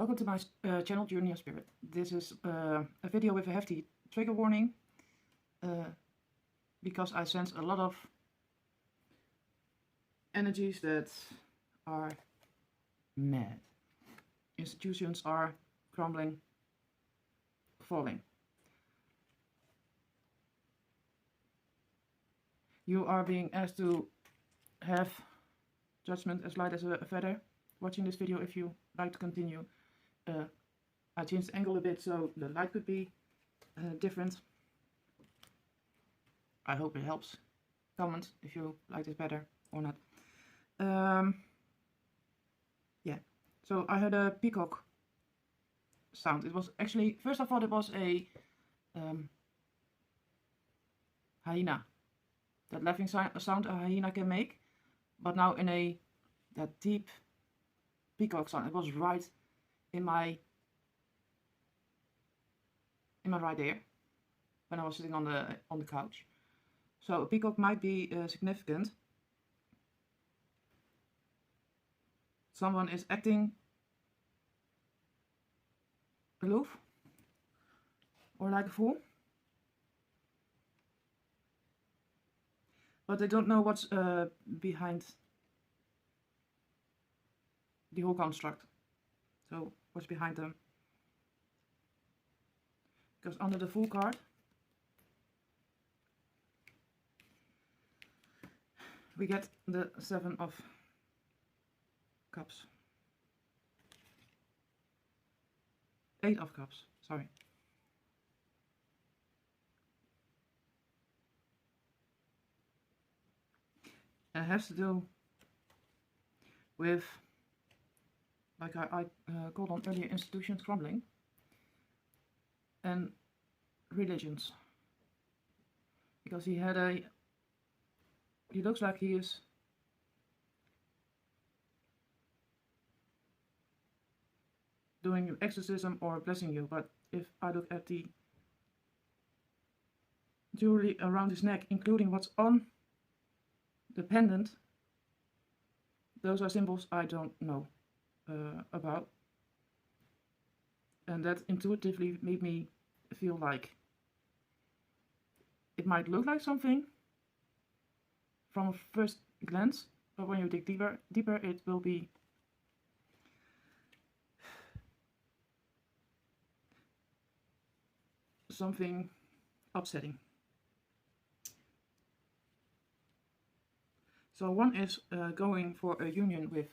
Welcome to my channel Journey of Spirit. This is a video with a hefty trigger warning because I sense a lot of energies that are mad. Institutions are crumbling, falling. You are being asked to have judgment as light as a feather. Watching this video, if you like to continue, I changed the angle a bit so the light could be different. I hope it helps. Comment if you like this better or not. Yeah, so I heard a peacock sound. It was actually, first I thought it was a hyena. That laughing sound a hyena can make, but now in that deep peacock sound. It was right in my right ear when I was sitting on the couch. So a peacock might be significant. Someone is acting aloof or like a fool, but they don't know what's behind the whole construct. So what's behind them? Because under the Fool card we get the 7 of Cups. 8 of Cups, sorry. And it has to do with, like I called on earlier, institutions crumbling and religions. Because he looks like he is doing exorcism or blessing you, but if I look at the jewelry around his neck, including what's on the pendant, those are symbols I don't know about, and that intuitively made me feel like it might look like something from a first glance, but when you dig deeper it will be something upsetting. So one is going for a union with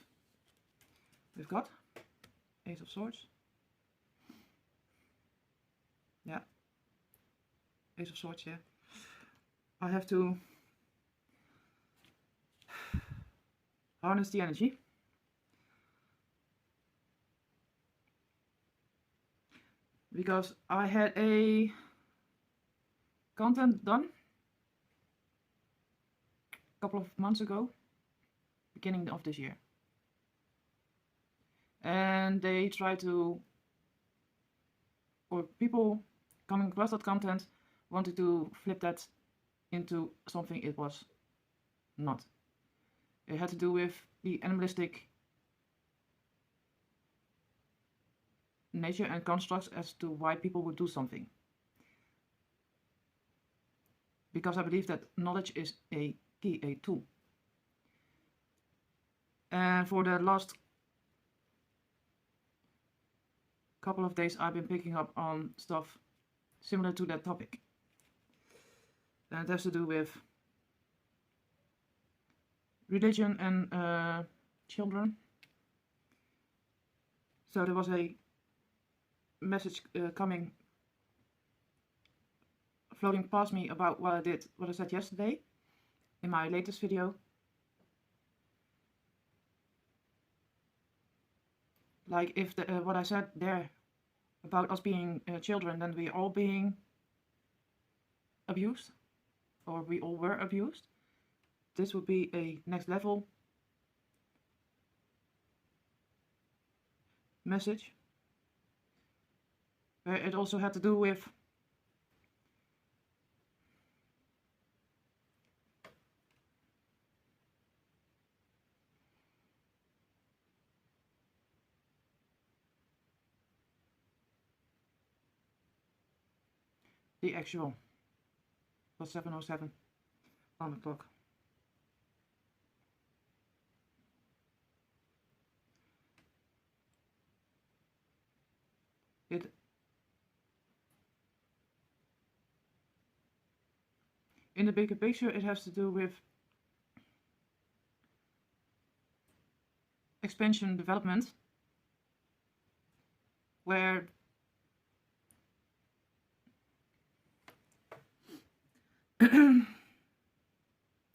God, Ace of Swords. Yeah, Ace of Swords, yeah. I have to harness the energy. Because I had a content done a couple of months ago, beginning of this year. And they try to, or people coming across that content wanted to flip that into something it was not. It had to do with the animalistic nature and constructs as to why people would do something. Because I believe that knowledge is a key, a tool. And for the last couple of days I've been picking up on stuff similar to that topic. And it has to do with religion and children. So there was a message floating past me about what I said yesterday in my latest video. Like if what I said there about us being children, then we all being abused, or we all were abused. This would be a next level message, where it also had to do with the actual was 7:07 on the clock. It in the bigger picture, it has to do with expansion development, where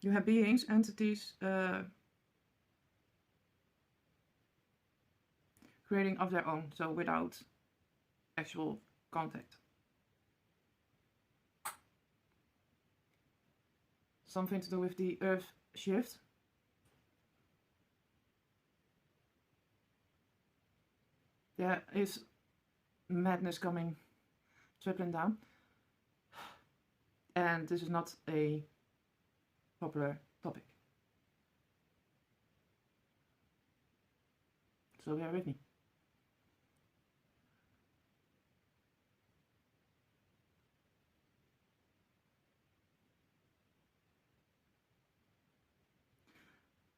you have beings, entities, creating of their own, so without actual contact. Something to do with the Earth shift. There is madness coming tripling down, and this is not a popular topic. So bear with me.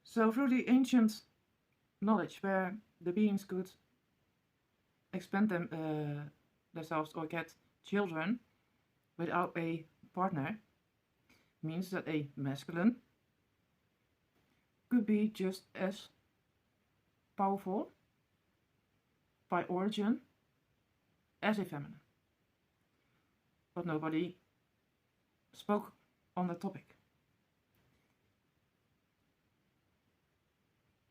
So through the ancient knowledge where the beings could expand themselves or get children without a partner, means that a masculine could be just as powerful by origin as a feminine. But nobody spoke on the topic.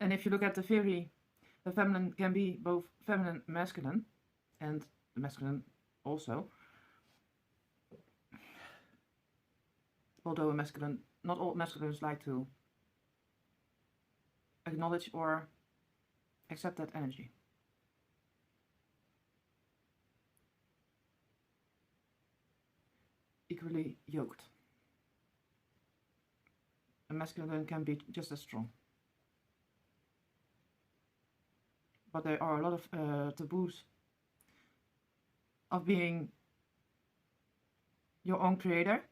And if you look at the theory, the feminine can be both feminine and masculine, and the masculine also. Although a masculine, not all masculines like to acknowledge or accept that energy. Equally yoked. A masculine can be just as strong. But there are a lot of taboos of being your own creator,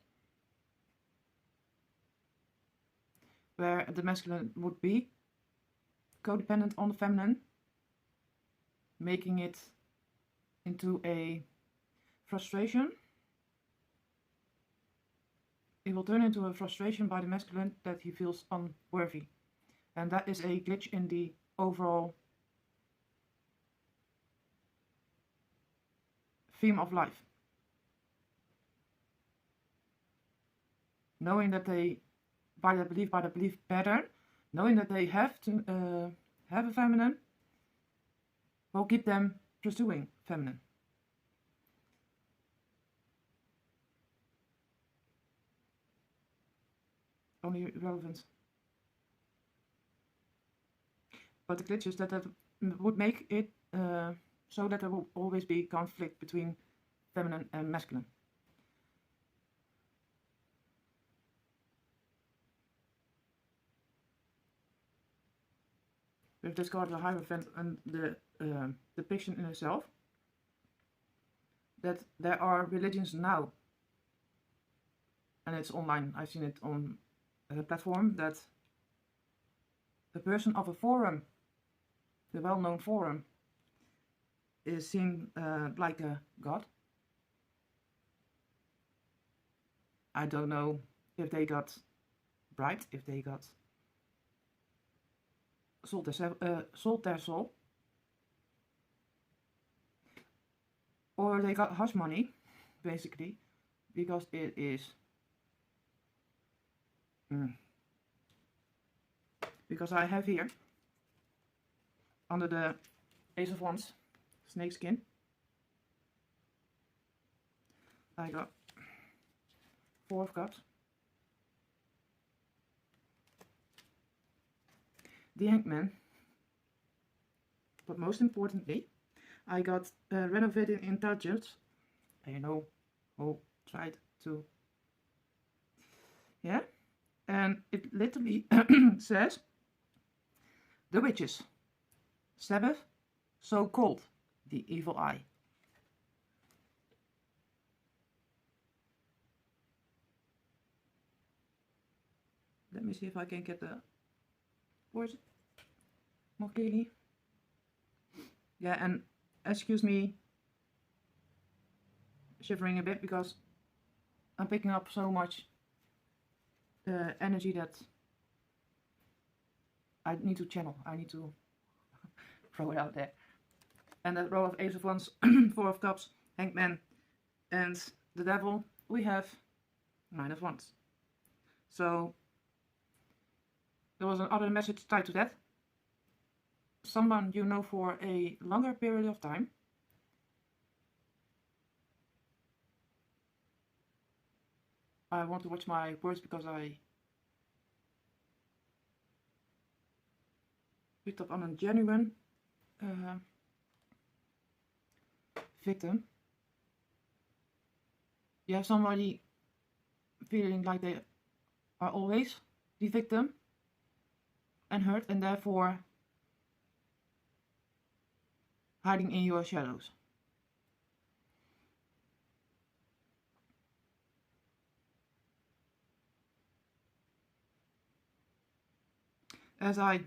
where the masculine would be codependent on the feminine, making it into a frustration. It will turn into a frustration by the masculine that he feels unworthy. And that is a glitch in the overall theme of life. Knowing that they, by the belief pattern, knowing that they have to have a feminine, will keep them pursuing feminine. Only relevant. But the glitch is that would make it so that there will always be conflict between feminine and masculine. We've discarded the Hierophant and the depiction in itself, that there are religions now, and it's online, I've seen it on a platform, that the person of a forum, the well-known forum, is seen like a god. I don't know if they got bribed, if they got sold their soul, or they got hush money, basically, because it is because I have here under the Ace of Wands snake skin, I got 4 of Cups, the Hangman, but most importantly I got renovated intelligence. You know who tried to, yeah, and it literally says the witches, Sabbath, so called the evil eye. Let me see if I can get the words more clearly. Yeah, and excuse me shivering a bit because I'm picking up so much energy that I need to channel. I need to throw it out there. And that row of Ace of Wands, Four of Cups, Hanged Man, and the Devil, we have Nine of Wands. So there was another message tied to that. Someone you know for a longer period of time. I want to watch my words because I picked up on a genuine victim. You have somebody feeling like they are always the victim and hurt, and therefore hiding in your shadows. As I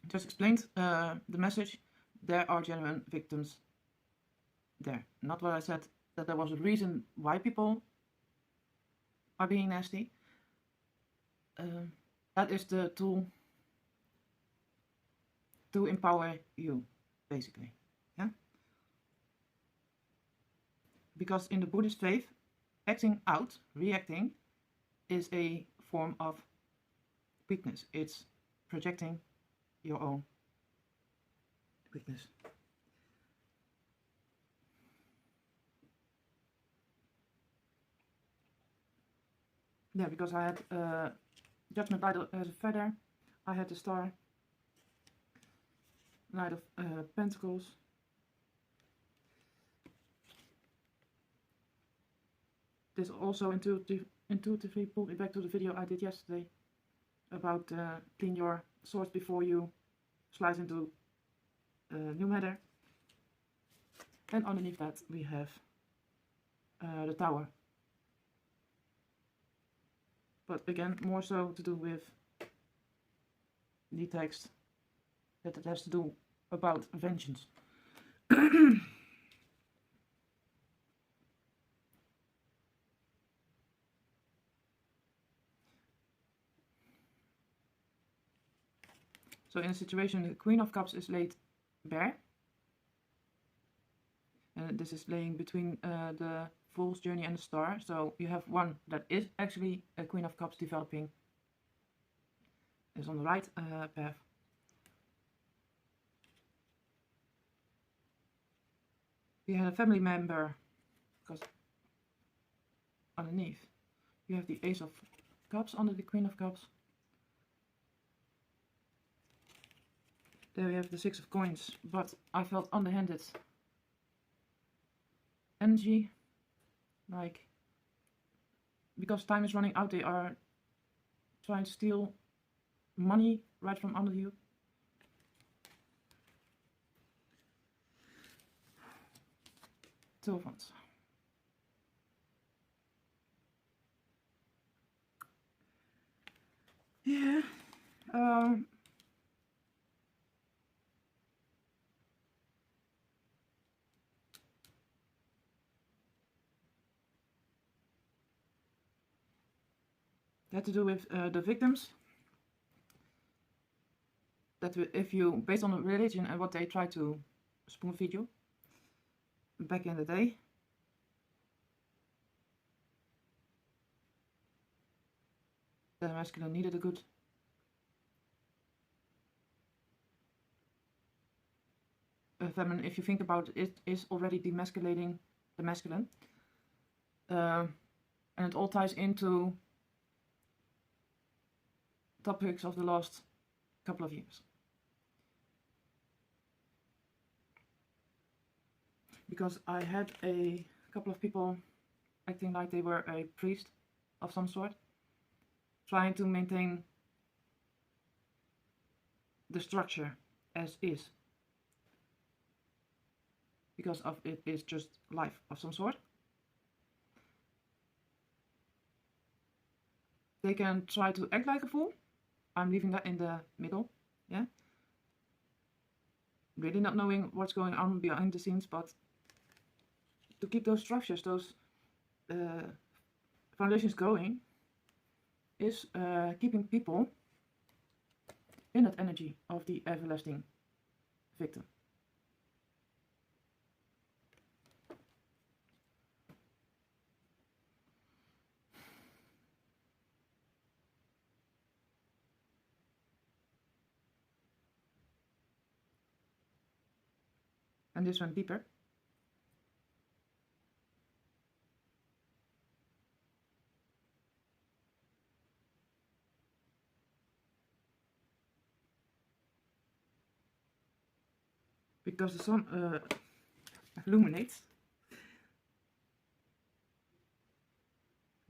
just explained, the message, there are genuine victims there. Not what I said, that there was a reason why people are being nasty. That is the tool to empower you, basically. Yeah? Because in the Buddhist faith, acting out, reacting, is a form of weakness. It's projecting your own weakness. Yeah, because I had Judgment Light as a feather, I had the Star, Knight of Pentacles, this also intuitively pulled me back to the video I did yesterday about clean your swords before you slice into new matter. And underneath that we have the Tower. But again, more so to do with the text that it has to do about vengeance. So in a situation, the Queen of Cups is laid bare. And this is laying between the Fool's Journey and the Star. So you have one that is actually a Queen of Cups developing. Is on the right path. You had a family member, because underneath you have the Ace of Cups under the Queen of Cups. There we have the Six of Coins, but I felt underhanded energy, like because time is running out, they are trying to steal money right from under you. Two of Wands. Yeah. That to do with the victims. That if you, based on religion and what they try to spoon feed you back in the day, the masculine needed a good feminine. If you think about it, it is already demasculating the masculine, and it all ties into topics of the last couple of years. Because I had a couple of people acting like they were a priest of some sort, trying to maintain the structure as is, because of it is just life of some sort. They can try to act like a fool, I'm leaving that in the middle, yeah. Really not knowing what's going on behind the scenes, but to keep those structures, those foundations going, is keeping people in that energy of the everlasting victim. And this went deeper. Because the sun illuminates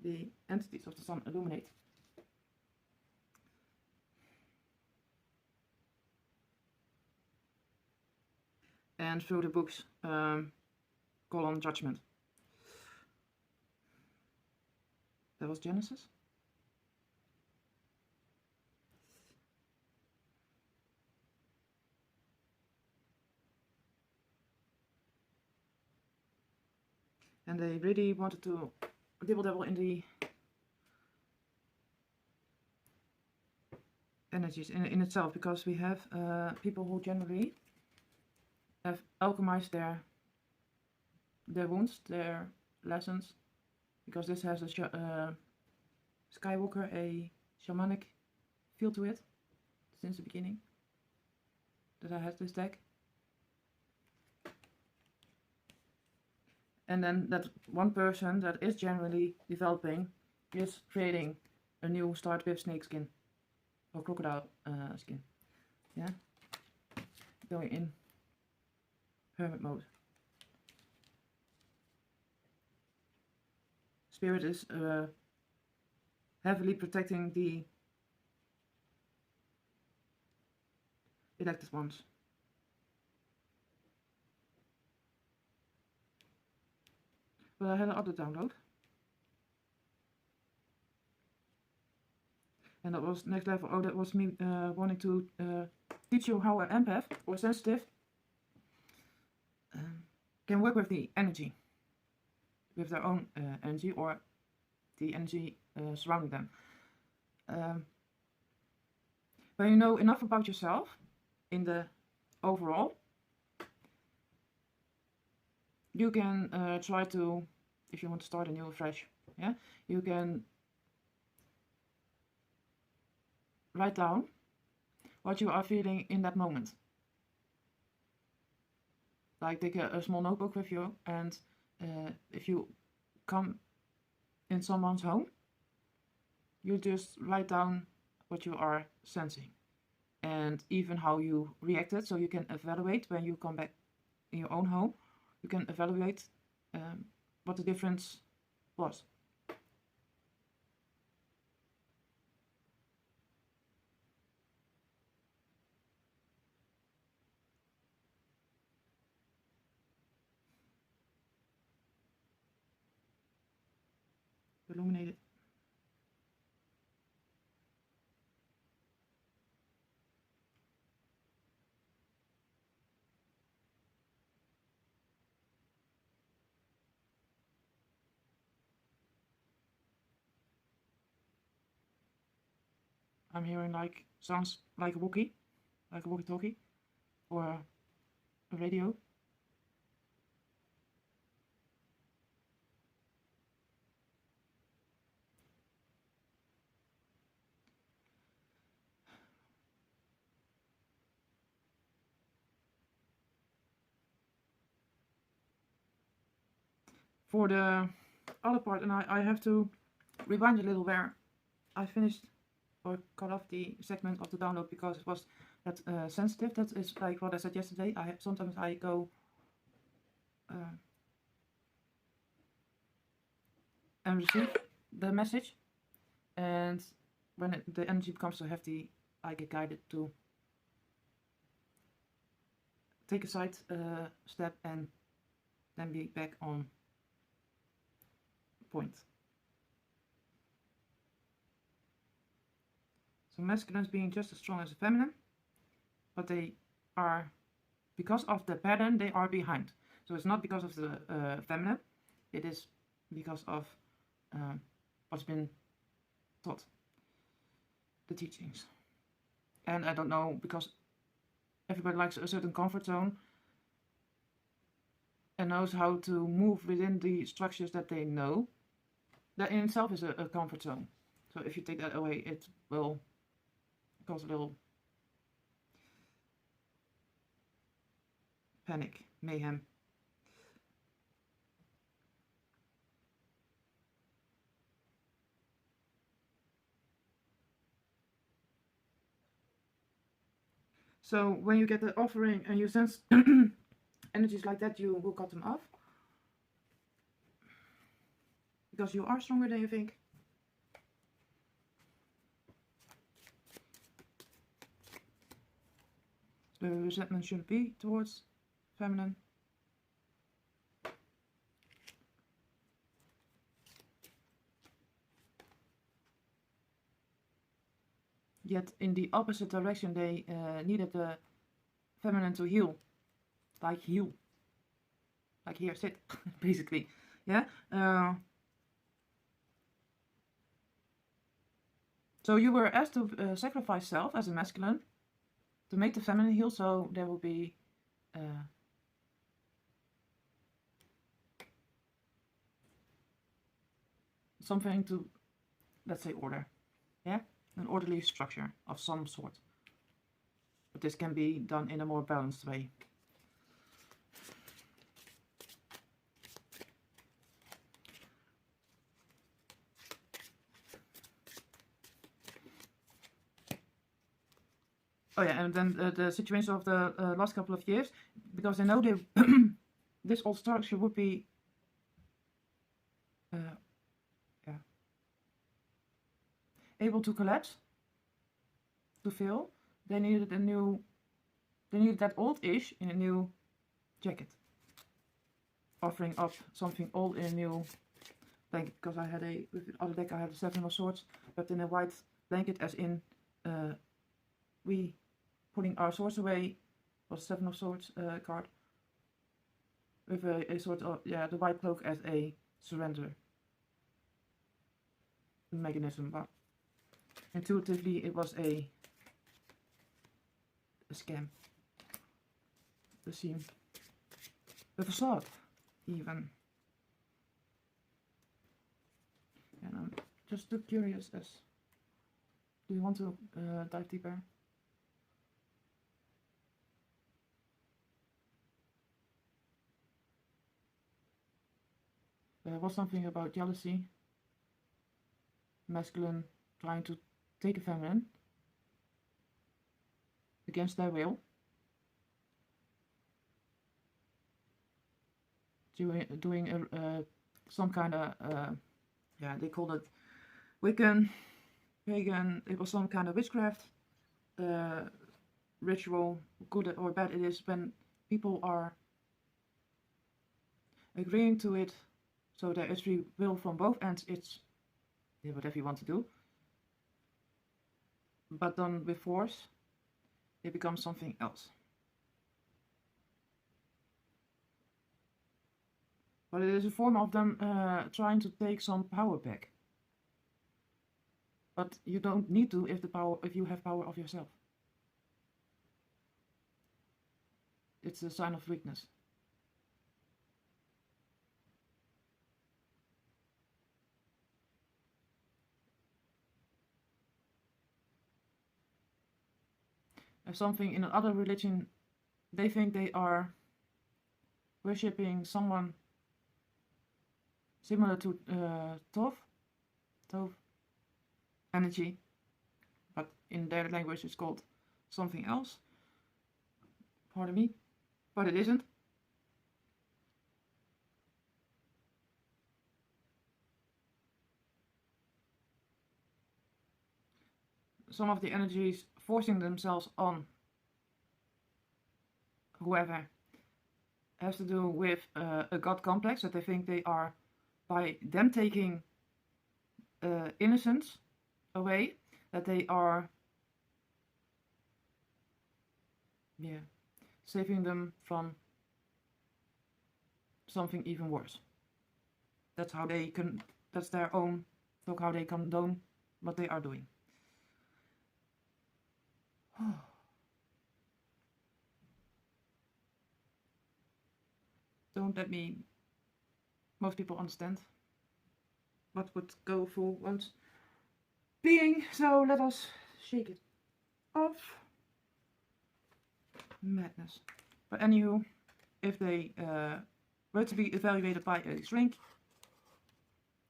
the entities of the sun illuminate. And through the books call on judgment. That was Genesis. And they really wanted to dibble-dabble in the energies in itself, because we have people who generally have alchemized their wounds, their lessons, because this has a Skywalker, a shamanic feel to it since the beginning that I had this deck. And then that one person that is generally developing is creating a new start with snake skin or crocodile skin. Yeah, going in hermit mode. Spirit is heavily protecting the elected ones. But I had another download. And that was next level. Oh, that was me wanting to teach you how an empath or sensitive can work with the energy, with their own energy or the energy surrounding them. When you know enough about yourself in the overall, you can try to, if you want to start anew fresh, yeah, you can write down what you are feeling in that moment. Like take a small notebook with you, and if you come in someone's home, you just write down what you are sensing and even how you reacted, so you can evaluate when you come back in your own home. You can evaluate what the difference was. Illuminated. I'm hearing like sounds like a walkie-talkie, or a radio. For the other part, and I have to rewind a little where I finished or cut off the segment of the download, because it was that sensitive. That is like what I said yesterday. Sometimes I go and receive the message, and when the energy becomes so hefty, I get guided to take a side step and then be back on point. So masculines being just as strong as the feminine, but they are, because of the pattern, they are behind. So it's not because of the feminine, it is because of what's been taught, the teachings. And I don't know, because everybody likes a certain comfort zone and knows how to move within the structures that they know. That in itself is a comfort zone. So if you take that away, it will cause a little panic, mayhem. So when you get the offering and you sense energies like that, you will cut them off. Because you are stronger than you think. The resentment should be towards feminine. Yet in the opposite direction, they needed the feminine to heal. Like heal. Like here, sit, basically. Yeah? So you were asked to sacrifice self as a masculine to make the feminine heal, so there will be something to, let's say, order. Yeah? An orderly structure of some sort. But this can be done in a more balanced way. Oh yeah, and then the situation of the last couple of years, because I know they this old structure would be able to collapse, to fail. They needed that old-ish in a new jacket. Offering up something old in a new blanket, because I had with the other deck I had a 7 of Swords, but in a white blanket, as in we putting our swords away, was 7 of Swords card, with a sort of, the white cloak as a surrender mechanism, but intuitively it was a scam, a scene, a facade even. And I'm just too curious as, do you want to dive deeper? There was something about jealousy, masculine trying to take a feminine against their will, doing some kind of they called it Wiccan, pagan. It was some kind of witchcraft ritual. Good or bad it is when people are agreeing to it, so there is free will from both ends. It's whatever you want to do, but done with force, it becomes something else. But it is a form of them trying to take some power back. But you don't need to if you have power of yourself. It's a sign of weakness. If something in another religion, they think they are worshipping someone similar to Tov energy, but in their language it's called something else. Pardon me, but it isn't. Some of the energies forcing themselves on whoever has to do with a God complex, that they think they are, by them taking innocence away, that they are yeah, saving them from something even worse. That's how they can, that's their own, look how they condone what they are doing. Don't let me, most people understand what would go for one's being, so let us shake it off. Madness. But anywho, if they were to be evaluated by a shrink,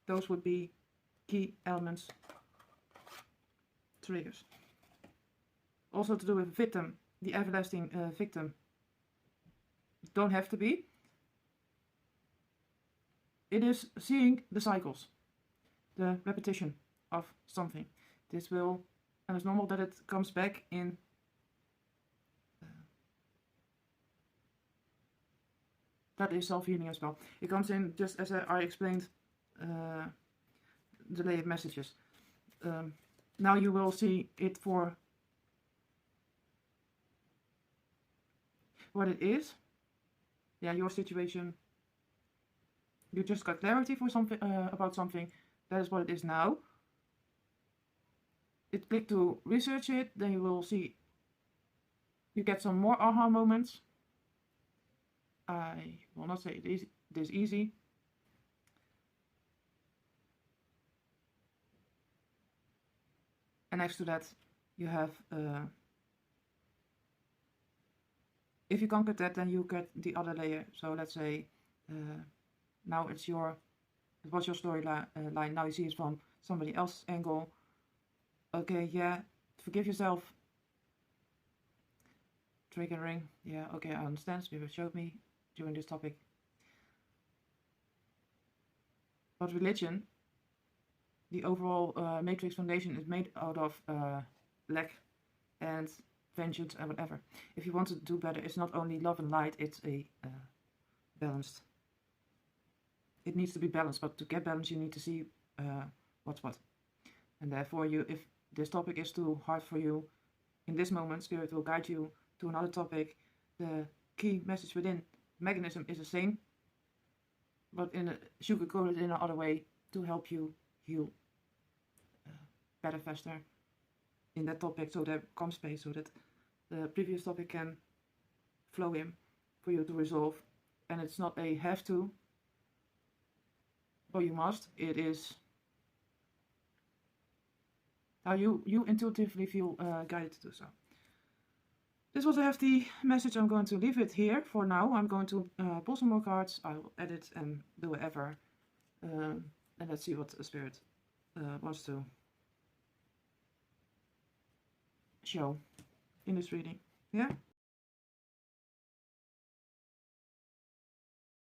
those would be key elements, triggers. Also to do with victim, the everlasting victim. Don't have to be. It is seeing the cycles, the repetition of something. This will, and it's normal that it comes back in that is self-healing as well. It comes in just as I explained the layered messages. Now you will see it for what it is. Yeah, your situation. You just got clarity for something about something. That is what it is now. Click to research it, then you will see you get some more aha moments. I will not say it is easy. And next to that, you have, if you conquer that, then you get the other layer. So let's say, now it was your storyline. Now you see it from somebody else's angle. Okay, yeah, forgive yourself. Triggering, yeah, okay, I understand. Spirit showed me during this topic. But religion, the overall matrix foundation is made out of lack and vengeance and whatever. If you want to do better, it's not only love and light, it's a balanced. It needs to be balanced, but to get balance you need to see what's what. And therefore if this topic is too hard for you, in this moment Spirit will guide you to another topic. The key message within the mechanism is the same, but sugarcoated in another way to help you heal better, faster in that topic, so there comes space, so that the previous topic can flow in for you to resolve. And it's not a have to or you must, it is how you intuitively feel guided to do so. This was a hefty message. I'm going to leave it here for now. I'm going to pull some more cards. I will edit and do whatever. And let's see what the Spirit wants to show in this reading. Yeah?